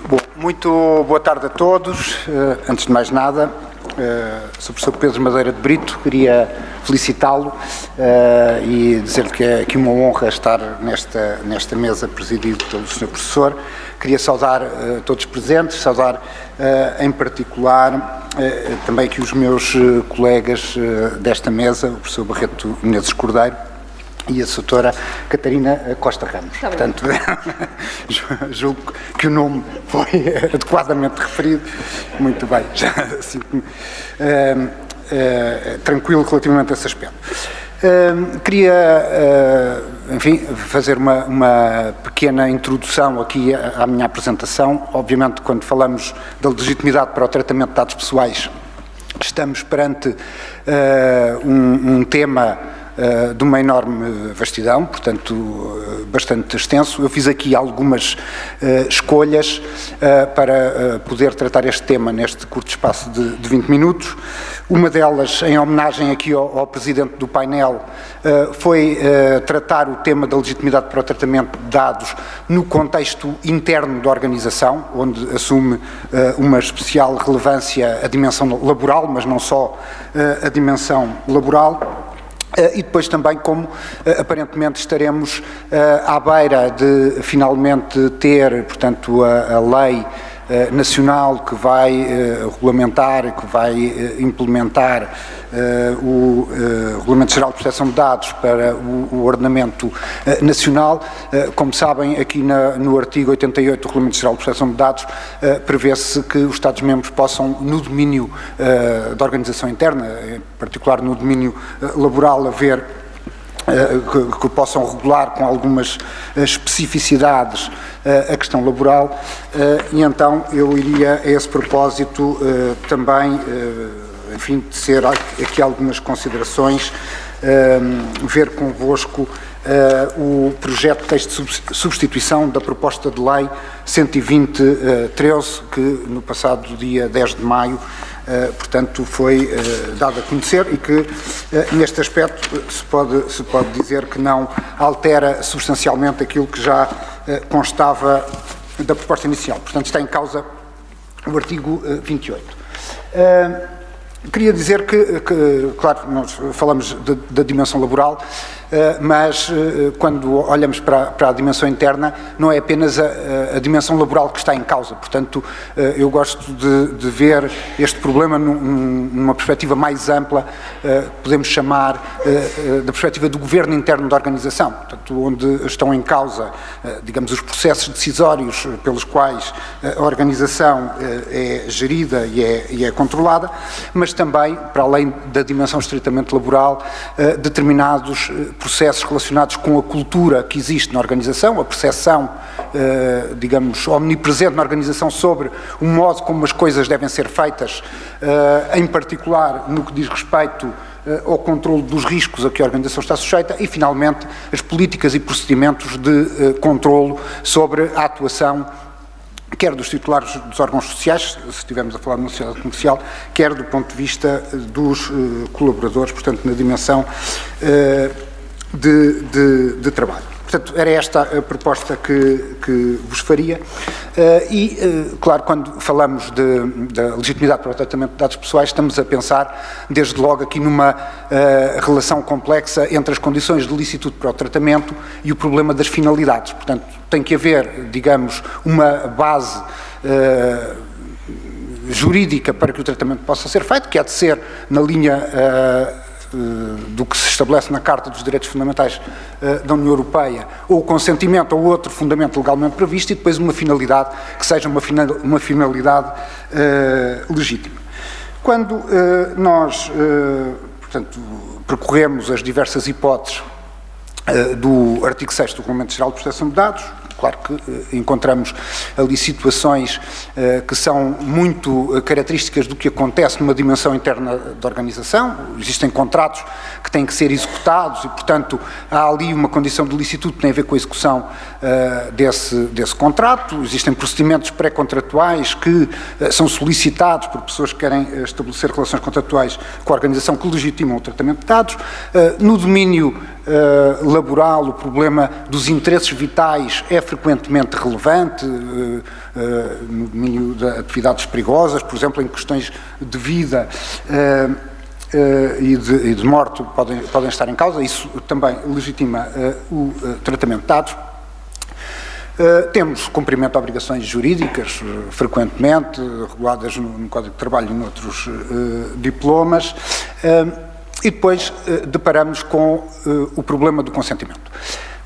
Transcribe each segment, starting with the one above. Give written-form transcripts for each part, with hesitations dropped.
Bom, muito boa tarde a todos. Antes de mais nada, Sr. Professor Pedro Madeira de Brito, queria felicitá-lo e dizer-lhe que é aqui uma honra estar nesta mesa presidido pelo Sr. Professor. Queria saudar todos os presentes, saudar em particular também aqui os meus colegas desta mesa, o Professor Barreto Menezes Cordeiro e a doutora Catarina Costa Ramos. Portanto, julgo que o nome foi adequadamente referido. Muito bem, já sinto-me tranquilo relativamente a esse aspecto. Queria, enfim, fazer uma pequena introdução aqui à minha apresentação. Obviamente, quando falamos da legitimidade para o tratamento de dados pessoais, estamos perante um tema de uma enorme vastidão, portanto, bastante extenso. Eu fiz aqui algumas escolhas para poder tratar este tema neste curto espaço de 20 minutos. Uma delas, em homenagem aqui ao Presidente do painel, foi tratar o tema da legitimidade para o tratamento de dados no contexto interno da organização, onde assume uma especial relevância a dimensão laboral, mas não só a dimensão laboral. E depois também como aparentemente estaremos à beira de finalmente ter, portanto, a lei nacional que vai regulamentar, que vai implementar o Regulamento Geral de Proteção de Dados para o ordenamento nacional. Como sabem, aqui no artigo 88 do Regulamento Geral de Proteção de Dados prevê-se que os Estados-membros possam, no domínio da organização interna, em particular no domínio laboral, haver que possam regular com algumas especificidades a questão laboral, e então eu iria a esse propósito também, enfim, tecer aqui algumas considerações, ver convosco o projeto de texto de substituição da proposta de lei 120/13, que no passado dia 10 de maio portanto, foi dado a conhecer e que, neste aspecto, se pode dizer que não altera substancialmente aquilo que já constava da proposta inicial. Portanto, está em causa o artigo 28. Queria dizer que, claro, nós falamos da dimensão laboral, mas quando olhamos para a dimensão interna, não é apenas a dimensão laboral que está em causa. Portanto, eu gosto de ver este problema numa perspectiva mais ampla, podemos chamar da perspectiva do governo interno da organização, portanto, onde estão em causa, digamos, os processos decisórios pelos quais a organização é gerida e é controlada, mas também, para além da dimensão estritamente laboral, determinados processos relacionados com a cultura que existe na organização, a percepção, digamos, omnipresente na organização sobre o modo como as coisas devem ser feitas, em particular no que diz respeito ao controle dos riscos a que a organização está sujeita e, finalmente, as políticas e procedimentos de controlo sobre a atuação quer dos titulares dos órgãos sociais, se estivermos a falar de uma sociedade comercial, quer do ponto de vista dos colaboradores, portanto, na dimensão de trabalho. Portanto, era esta a proposta que vos faria claro, quando falamos da legitimidade para o tratamento de dados pessoais, estamos a pensar, desde logo, aqui numa relação complexa entre as condições de licitude para o tratamento e o problema das finalidades. Portanto, tem que haver, digamos, uma base jurídica para que o tratamento possa ser feito, que há de ser na linha do que se estabelece na Carta dos Direitos Fundamentais da União Europeia, ou o consentimento ou outro fundamento legalmente previsto, e depois uma finalidade que seja uma finalidade legítima. Quando nós, portanto, percorremos as diversas hipóteses do artigo 6º do Regulamento Geral de Proteção de Dados, claro que encontramos ali situações que são muito características do que acontece numa dimensão interna da organização. Existem contratos que têm que ser executados e, portanto, há ali uma condição de licitude que tem a ver com a execução desse contrato. Existem procedimentos pré-contratuais que são solicitados por pessoas que querem estabelecer relações contratuais com a organização que legitimam o tratamento de dados. No domínio laboral, o problema dos interesses vitais é frequentemente relevante, no domínio de atividades perigosas, por exemplo, em questões de vida e de morte podem estar em causa, isso também legitima o tratamento de dados. Temos cumprimento de obrigações jurídicas, frequentemente, reguladas no Código de Trabalho e noutros diplomas, e depois deparamos com o problema do consentimento.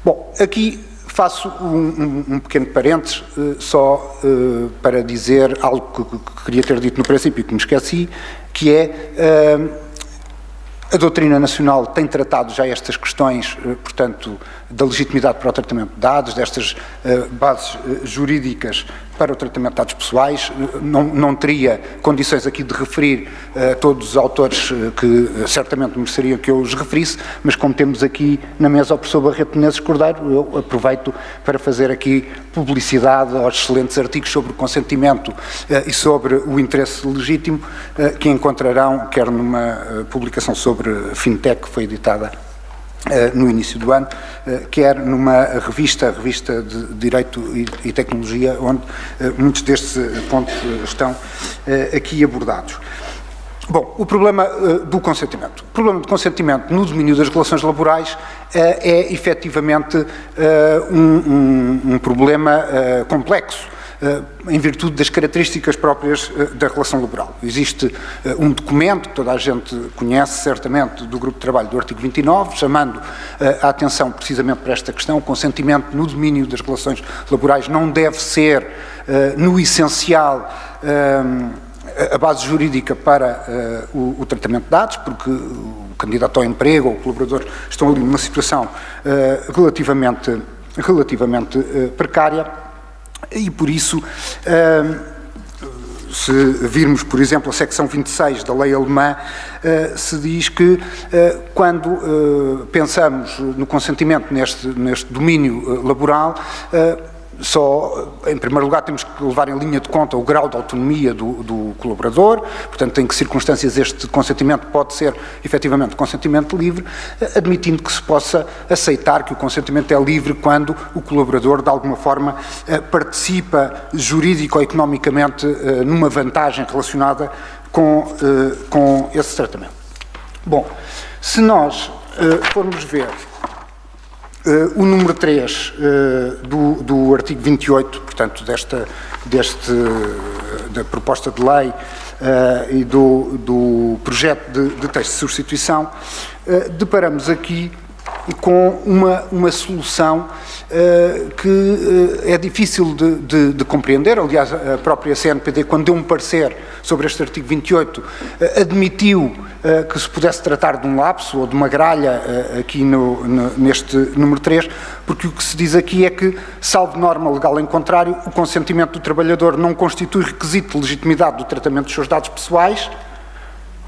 Bom, aqui faço um pequeno parênteses, só para dizer algo que queria ter dito no princípio e que me esqueci, que é a doutrina nacional tem tratado já estas questões, portanto, da legitimidade para o tratamento de dados, destas bases jurídicas para o tratamento de dados pessoais. Não teria condições aqui de referir todos os autores que certamente mereceriam que eu os referisse, mas como temos aqui na mesa o professor Barreto Menezes Cordeiro, eu aproveito para fazer aqui publicidade aos excelentes artigos sobre o consentimento e sobre o interesse legítimo que encontrarão, quer numa publicação sobre fintech que foi editada no início do ano, quer numa revista, a revista de Direito e Tecnologia, onde muitos destes pontos estão aqui abordados. Bom, o problema do consentimento. O problema do consentimento no domínio das relações laborais é efetivamente um problema complexo, em virtude das características próprias da relação laboral. Existe um documento que toda a gente conhece, certamente, do Grupo de Trabalho do artigo 29, chamando a atenção precisamente para esta questão. O consentimento no domínio das relações laborais não deve ser, no essencial, a base jurídica para o tratamento de dados, porque o candidato ao emprego ou o colaborador estão ali numa situação relativamente precária. E por isso, se virmos, por exemplo, a secção 26 da lei alemã, se diz que quando pensamos no consentimento neste domínio laboral, só, em primeiro lugar, temos que levar em linha de conta o grau de autonomia do colaborador, portanto, em que circunstâncias este consentimento pode ser, efetivamente, consentimento livre, admitindo que se possa aceitar que o consentimento é livre quando o colaborador, de alguma forma, participa jurídico ou economicamente numa vantagem relacionada com esse tratamento. Bom, se nós formos ver o número 3 do artigo 28, portanto, da proposta de lei e do projeto de texto de substituição, deparamos aqui com uma solução que é difícil de compreender. Aliás, a própria CNPD, quando deu um parecer sobre este artigo 28, admitiu que se pudesse tratar de um lapso ou de uma gralha aqui neste número 3, porque o que se diz aqui é que, salvo norma legal em contrário, o consentimento do trabalhador não constitui requisito de legitimidade do tratamento dos seus dados pessoais,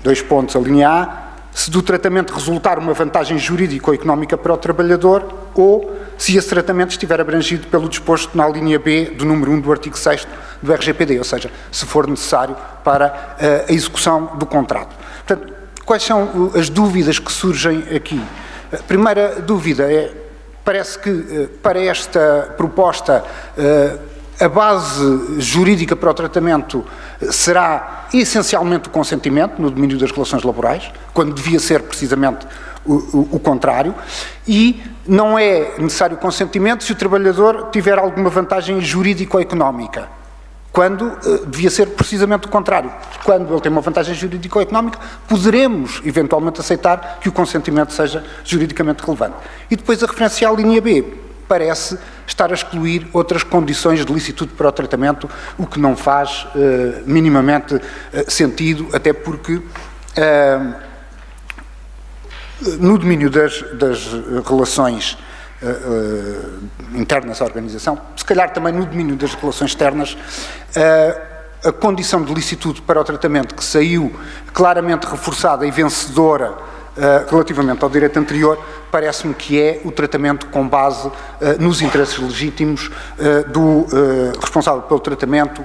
a linha A, se do tratamento resultar uma vantagem jurídica ou económica para o trabalhador, ou se esse tratamento estiver abrangido pelo disposto na linha B do número 1 do artigo 6º do RGPD, ou seja, se for necessário para a execução do contrato. Portanto, quais são as dúvidas que surgem aqui? A primeira dúvida é, parece que para esta proposta a base jurídica para o tratamento será essencialmente o consentimento no domínio das relações laborais, quando devia ser precisamente o contrário, e não é necessário consentimento se o trabalhador tiver alguma vantagem jurídica ou económica, quando devia ser precisamente o contrário. Quando ele tem uma vantagem jurídica ou económica, poderemos eventualmente aceitar que o consentimento seja juridicamente relevante. E depois a referência à linha B parece estar a excluir outras condições de licitude para o tratamento, o que não faz minimamente sentido, até porque no domínio das relações internas à organização, se calhar também no domínio das relações externas, a condição de licitude para o tratamento que saiu claramente reforçada e vencedora relativamente ao direito anterior, parece-me que é o tratamento com base nos interesses legítimos do responsável pelo tratamento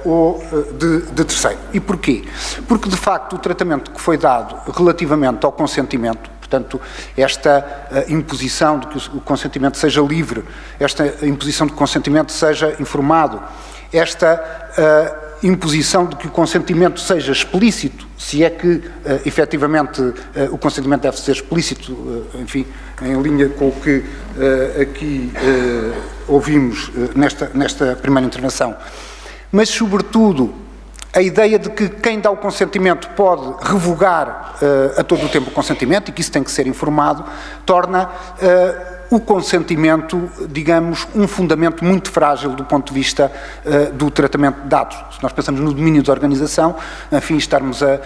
ou de terceiro. E porquê? Porque, de facto, o tratamento que foi dado relativamente ao consentimento Portanto, esta imposição de que o consentimento seja livre, esta imposição de que o consentimento seja informado, esta imposição de que o consentimento seja explícito, se é que efetivamente o consentimento deve ser explícito, enfim, em linha com o que aqui ouvimos nesta primeira intervenção, mas sobretudo a ideia de que quem dá o consentimento pode revogar a todo o tempo o consentimento e que isso tem que ser informado, torna o consentimento, digamos, um fundamento muito frágil do ponto de vista do tratamento de dados. Se nós pensamos no domínio da organização, enfim, estarmos a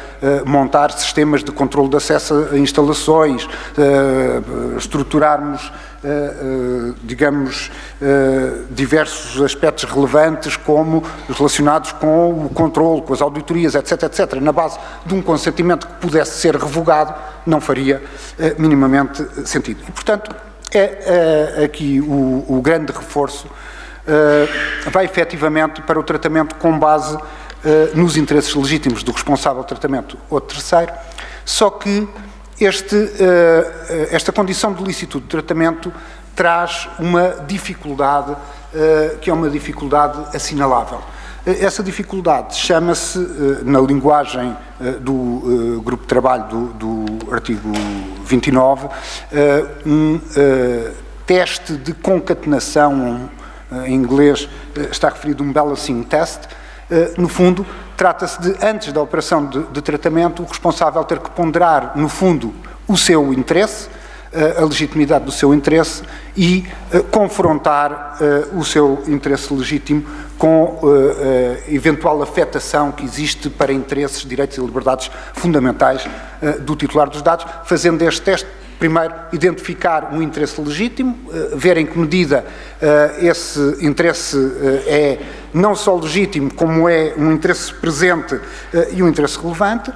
montar sistemas de controle de acesso a instalações, estruturarmos, digamos, diversos aspectos relevantes como relacionados com o controle, com as auditorias, etc., etc., na base de um consentimento que pudesse ser revogado, não faria minimamente sentido. E, portanto, aqui o grande reforço vai efetivamente para o tratamento com base nos interesses legítimos do responsável do tratamento ou terceiro, só que esta condição de licitude de tratamento traz uma dificuldade que é uma dificuldade assinalável. Essa dificuldade chama-se, na linguagem do grupo de trabalho do artigo 29, um teste de concatenação, em inglês está referido um balancing test. No fundo, trata-se de, antes da operação de tratamento, o responsável ter que ponderar, no fundo, o seu interesse, a legitimidade do seu interesse e confrontar o seu interesse legítimo com eventual afetação que existe para interesses, direitos e liberdades fundamentais do titular dos dados, fazendo este teste. Primeiro, identificar um interesse legítimo, ver em que medida esse interesse é não só legítimo, como é um interesse presente e um interesse relevante.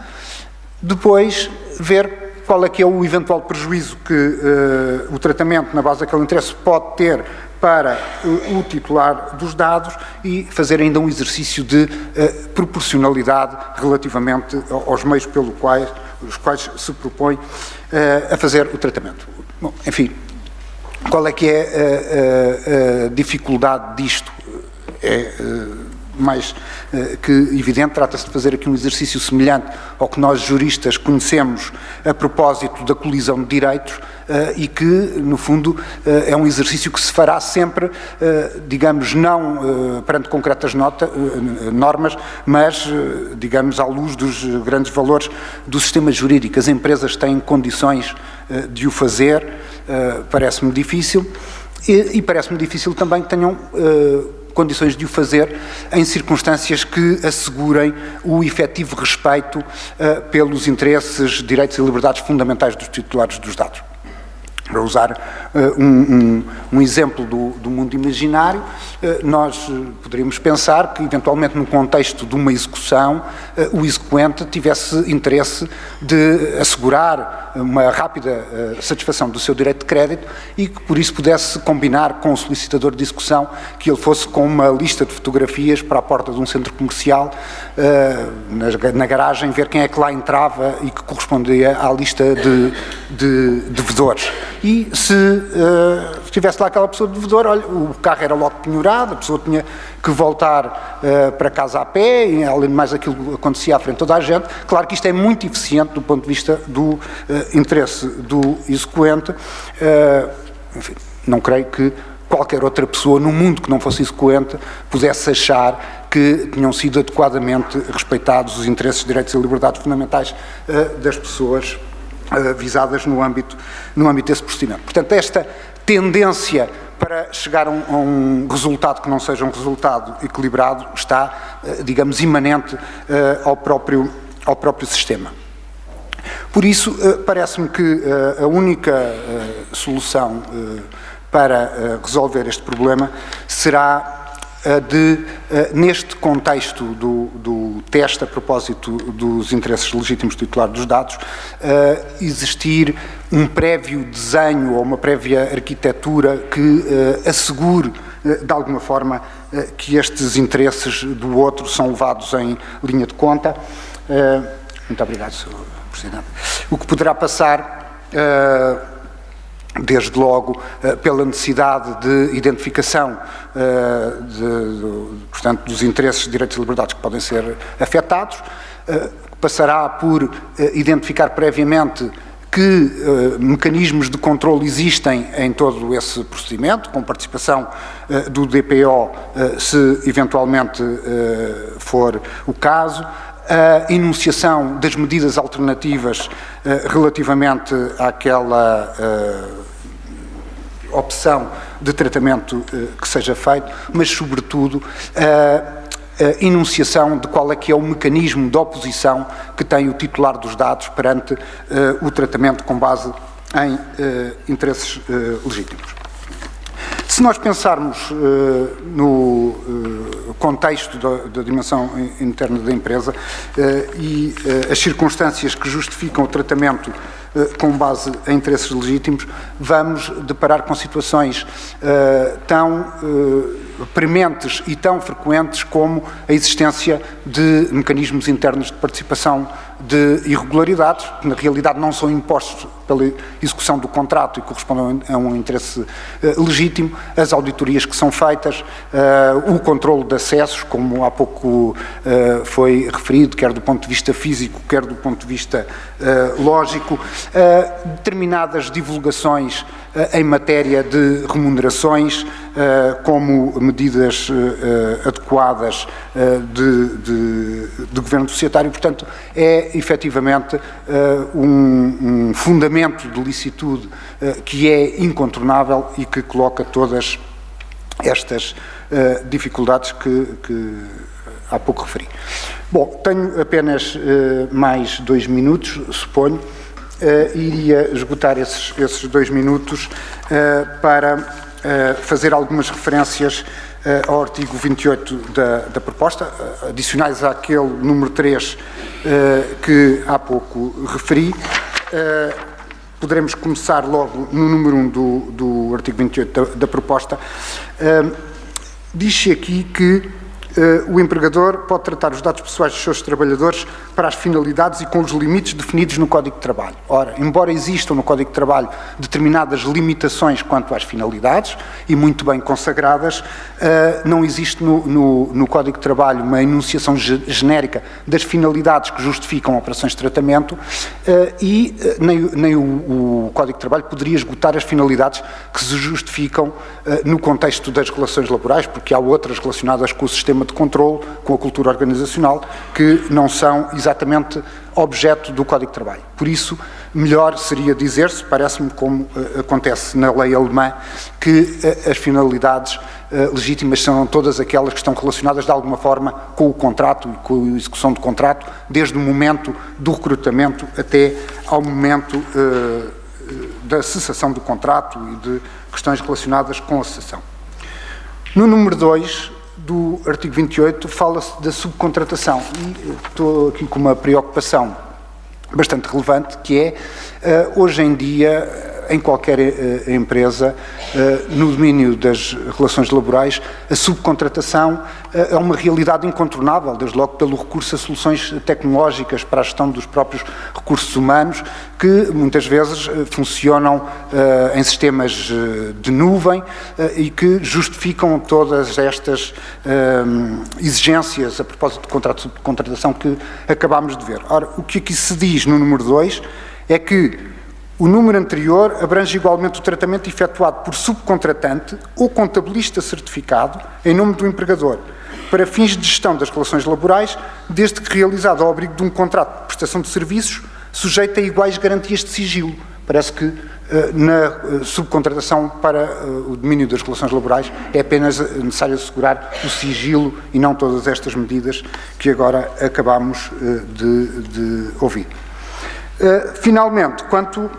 Depois, ver qual é que é o eventual prejuízo que o tratamento, na base daquele interesse, pode ter para o titular dos dados e fazer ainda um exercício de proporcionalidade relativamente aos meios pelos quais se propõe a fazer o tratamento. Bom, enfim, qual é que é a dificuldade disto? É mais que evidente, trata-se de fazer aqui um exercício semelhante ao que nós juristas conhecemos a propósito da colisão de direitos e que, no fundo, é um exercício que se fará sempre, digamos, não perante concretas normas, mas, digamos, à luz dos grandes valores do sistema jurídico. As empresas têm condições de o fazer, parece-me difícil, e parece-me difícil também que tenham condições de o fazer em circunstâncias que assegurem o efetivo respeito pelos interesses, direitos e liberdades fundamentais dos titulares dos dados. Para usar um exemplo do mundo imaginário, nós poderíamos pensar que, eventualmente, no contexto de uma execução, o execuente tivesse interesse de assegurar uma rápida satisfação do seu direito de crédito e que, por isso, pudesse combinar com o solicitador de execução que ele fosse com uma lista de fotografias para a porta de um centro comercial, na garagem, ver quem é que lá entrava e que correspondia à lista de devedores. E se estivesse lá aquela pessoa de devedor, olha, o carro era logo penhorado, a pessoa tinha que voltar para casa a pé, e além de mais aquilo acontecia à frente de toda a gente. Claro que isto é muito eficiente do ponto de vista do interesse do execuente. Enfim, não creio que qualquer outra pessoa no mundo que não fosse execuente pudesse achar que tinham sido adequadamente respeitados os interesses, direitos e liberdades fundamentais das pessoas visadas no âmbito desse procedimento. Portanto, esta tendência para chegar a um resultado que não seja um resultado equilibrado está, digamos, imanente ao próprio sistema. Por isso, parece-me que a única solução para resolver este problema será de, neste contexto do teste a propósito dos interesses legítimos titulares dos dados, existir um prévio desenho ou uma prévia arquitetura que assegure, de alguma forma, que estes interesses do outro são levados em linha de conta. Muito obrigado, Sr. Presidente. O que poderá passar desde logo pela necessidade de identificação portanto, dos interesses, direitos e liberdades que podem ser afetados, passará por identificar previamente que mecanismos de controle existem em todo esse procedimento, com participação do DPO, se eventualmente for o caso, a enunciação das medidas alternativas relativamente àquela opção de tratamento que seja feito, mas, sobretudo, a enunciação de qual é que é o mecanismo de oposição que tem o titular dos dados perante o tratamento com base em interesses legítimos. Se nós pensarmos no contexto da dimensão interna da empresa e as circunstâncias que justificam o tratamento com base em interesses legítimos, vamos deparar com situações tão prementes e tão frequentes como a existência de mecanismos internos de participação de irregularidades, que na realidade não são impostos pela execução do contrato e correspondem a um interesse legítimo, as auditorias que são feitas, o controlo de acessos, como há pouco foi referido, quer do ponto de vista físico, quer do ponto de vista lógico, determinadas divulgações em matéria de remunerações, como medidas adequadas de governo societário. Portanto, é efetivamente um fundamento de licitude que é incontornável e que coloca todas estas dificuldades que há pouco referi. Bom, tenho apenas mais 2 minutos, suponho. Iria esgotar esses 2 minutos para fazer algumas referências ao artigo 28 da proposta, adicionais àquele número 3 que há pouco referi. Poderemos começar logo no número 1 do artigo 28 da proposta. Diz-se aqui que o empregador pode tratar os dados pessoais dos seus trabalhadores para as finalidades e com os limites definidos no Código de Trabalho. Ora, embora existam no Código de Trabalho determinadas limitações quanto às finalidades, e muito bem consagradas, não existe no Código de Trabalho uma enunciação genérica das finalidades que justificam operações de tratamento e nem o Código de Trabalho poderia esgotar as finalidades que se justificam no contexto das relações laborais, porque há outras relacionadas com o sistema de controle, com a cultura organizacional, que não são exatamente objeto do Código de Trabalho. Por isso, melhor seria dizer-se, parece-me como acontece na lei alemã, que as finalidades legítimas são todas aquelas que estão relacionadas de alguma forma com o contrato e com a execução do contrato, desde o momento do recrutamento até ao momento da cessação do contrato e de questões relacionadas com a cessação. No número 2 do artigo 28 fala-se da subcontratação e estou aqui com uma preocupação bastante relevante, que é, hoje em dia, em qualquer empresa, no domínio das relações laborais, a subcontratação é uma realidade incontornável, desde logo pelo recurso a soluções tecnológicas para a gestão dos próprios recursos humanos, que muitas vezes funcionam em sistemas de nuvem e que justificam todas estas exigências a propósito de contrato de subcontratação que acabámos de ver. Ora, o que aqui se diz no número 2 é que o número anterior abrange igualmente o tratamento efetuado por subcontratante ou contabilista certificado em nome do empregador, para fins de gestão das relações laborais, desde que realizado ao abrigo de um contrato de prestação de serviços sujeito a iguais garantias de sigilo. Parece que na subcontratação para o domínio das relações laborais é apenas necessário assegurar o sigilo e não todas estas medidas que agora acabamos de ouvir. Finalmente, quanto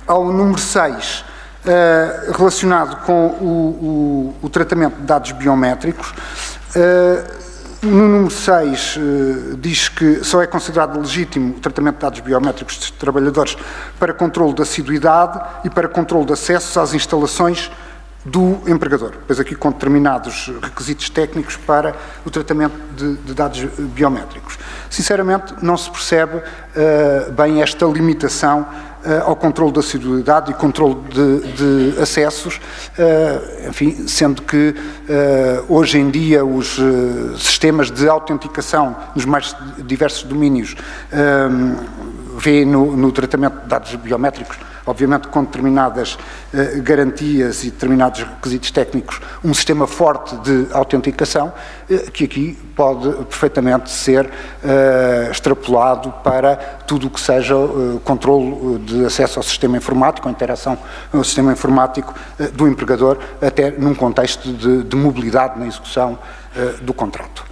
ao número 6, relacionado com o tratamento de dados biométricos, no número 6 diz que só é considerado legítimo o tratamento de dados biométricos dos trabalhadores para controle da assiduidade e para controle de acessos às instalações do empregador, pois aqui com determinados requisitos técnicos para o tratamento de dados biométricos. Sinceramente, não se percebe bem esta limitação ao controle da assiduidade e controle de acessos, enfim, sendo que hoje em dia os sistemas de autenticação nos mais diversos domínios vêem no tratamento de dados biométricos, obviamente com determinadas garantias e determinados requisitos técnicos, um sistema forte de autenticação, que aqui pode perfeitamente ser extrapolado para tudo o que seja controle de acesso ao sistema informático, a interação ao sistema informático do empregador, até num contexto de mobilidade na execução do contrato.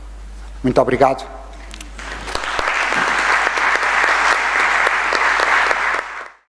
Muito obrigado.